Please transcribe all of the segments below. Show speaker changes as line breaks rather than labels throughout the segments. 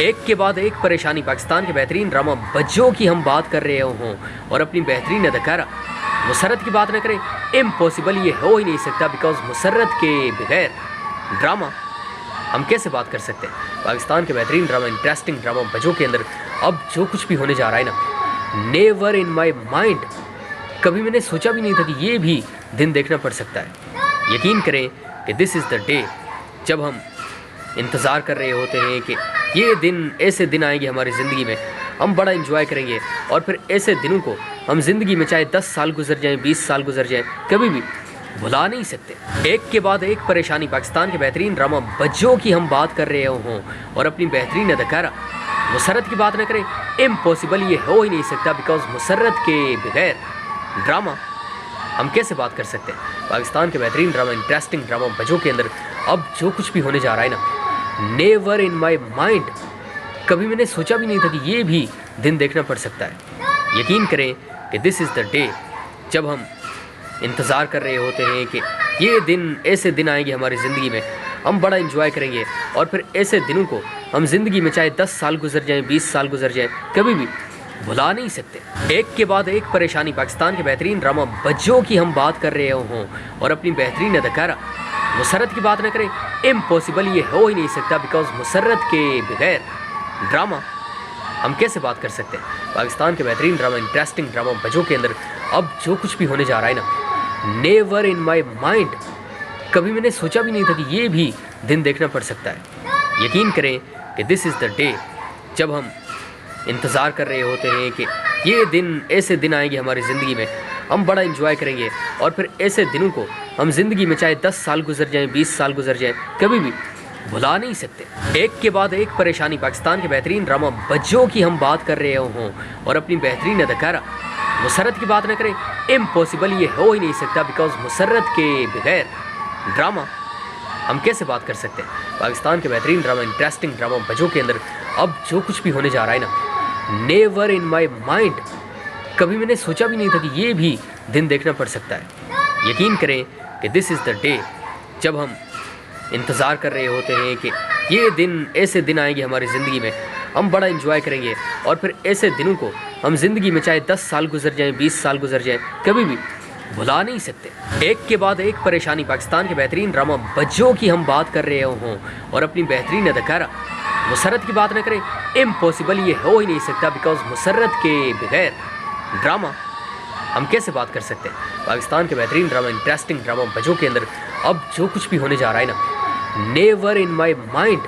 एक के बाद एक परेशानी। पाकिस्तान के बेहतरीन ड्रामा बज्जो की हम बात कर रहे हों और अपनी बेहतरीन अदाकारा मुसर्रत की बात न करें, इम्पॉसिबल ये हो ही नहीं सकता। बिकॉज मुसर्रत के बगैर ड्रामा हम कैसे बात कर सकते हैं। पाकिस्तान के बेहतरीन ड्रामा, इंटरेस्टिंग ड्रामा बज्जो के अंदर अब जो कुछ भी होने जा रहा है ना, नेवर इन माई माइंड, कभी मैंने सोचा भी नहीं था कि ये भी दिन देखना पड़ सकता है। यकीन करें कि दिस इज़ द डे जब हम इंतज़ार कर रहे होते हैं कि ये दिन, ऐसे दिन आएंगे हमारी ज़िंदगी में, हम बड़ा इंजॉय करेंगे और फिर ऐसे दिनों को हम ज़िंदगी में चाहे 10 साल गुजर जाएं, 20 साल गुजर जाएं, कभी भी भुला नहीं सकते। एक के बाद एक परेशानी। पाकिस्तान के बेहतरीन ड्रामा बज्जो की हम बात कर रहे हों और अपनी बेहतरीन अदाकारा मुसर्रत की बात न करें, इम्पॉसिबल ये हो ही नहीं सकता। बिकॉज मुसर्रत के बगैर ड्रामा हम कैसे बात कर सकते हैं। पाकिस्तान के बेहतरीन ड्रामा, इंटरेस्टिंग ड्रामा बज्जो के अंदर अब जो कुछ भी होने जा रहा है ना, नेवर इन माई माइंड, कभी मैंने सोचा भी नहीं था कि ये भी दिन देखना पड़ सकता है। यकीन करें कि दिस इज़ द डे जब हम इंतज़ार कर रहे होते हैं कि ये दिन, ऐसे दिन आएंगे हमारी ज़िंदगी में, हम बड़ा इंजॉय करेंगे और फिर ऐसे दिनों को हम ज़िंदगी में चाहे 10 साल गुजर जाएं, 20 साल गुजर जाएं, कभी भी भुला नहीं सकते। एक के बाद एक परेशानी। पाकिस्तान के बेहतरीन ड्रामा बज्जो की हम बात कर रहे हों और अपनी बेहतरीन अदाकारा मुसर्रत की बात न करें, इम्पॉसिबल ये हो ही नहीं सकता। बिकॉज मुसर्रत के बगैर ड्रामा हम कैसे बात कर सकते हैं। पाकिस्तान के बेहतरीन ड्रामा, इंटरेस्टिंग ड्रामा बज्जो के अंदर अब जो कुछ भी होने जा रहा है ना, नेवर इन माई माइंड, कभी मैंने सोचा भी नहीं था कि ये भी दिन देखना पड़ सकता है। यकीन करें कि दिस इज़ द डे जब हम इंतज़ार कर रहे होते हैं कि ये दिन, ऐसे दिन आएंगे हमारी ज़िंदगी में, हम बड़ा इंजॉय करेंगे और फिर ऐसे दिनों को हम ज़िंदगी में चाहे 10 साल गुजर जाएं, 20 साल गुजर जाएं, कभी भी भुला नहीं सकते। एक के बाद एक परेशानी। पाकिस्तान के बेहतरीन ड्रामा बज्जो की हम बात कर रहे हों और अपनी बेहतरीन अदाकारा मुसर्रत की बात न करें, इम्पॉसिबल ये हो ही नहीं सकता। बिकॉज मुसर्रत के बगैर ड्रामा हम कैसे बात कर सकते हैं। पाकिस्तान के बेहतरीन ड्रामा, इंटरेस्टिंग ड्रामा बज्जो के अंदर अब जो कुछ भी होने जा रहा है ना, नेवर इन माई माइंड, कभी मैंने सोचा भी नहीं था कि ये भी दिन देखना पड़ सकता है। यकीन करें कि दिस इज़ द डे जब हम इंतज़ार कर रहे होते हैं कि ये दिन, ऐसे दिन आएंगे हमारी ज़िंदगी में, हम बड़ा इंजॉय करेंगे और फिर ऐसे दिनों को हम ज़िंदगी में चाहे 10 साल गुजर जाएं, 20 साल गुजर जाएं, कभी भी भुला नहीं सकते। एक के बाद एक परेशानी। पाकिस्तान के बेहतरीन ड्रामा बज्जो की हम बात कर रहे हों और अपनी बेहतरीन अदाकारा मुसर्रत की बात न करें, इम्पॉसिबल ये हो ही नहीं सकता। बिकॉज मुसर्रत के बगैर ड्रामा हम कैसे बात कर सकते हैं। पाकिस्तान के बेहतरीन ड्रामा, इंटरेस्टिंग ड्रामा बज्जो के अंदर अब जो कुछ भी होने जा रहा है ना, नेवर इन माई माइंड,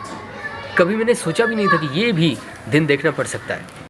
कभी मैंने सोचा भी नहीं था कि ये भी दिन देखना पड़ सकता है।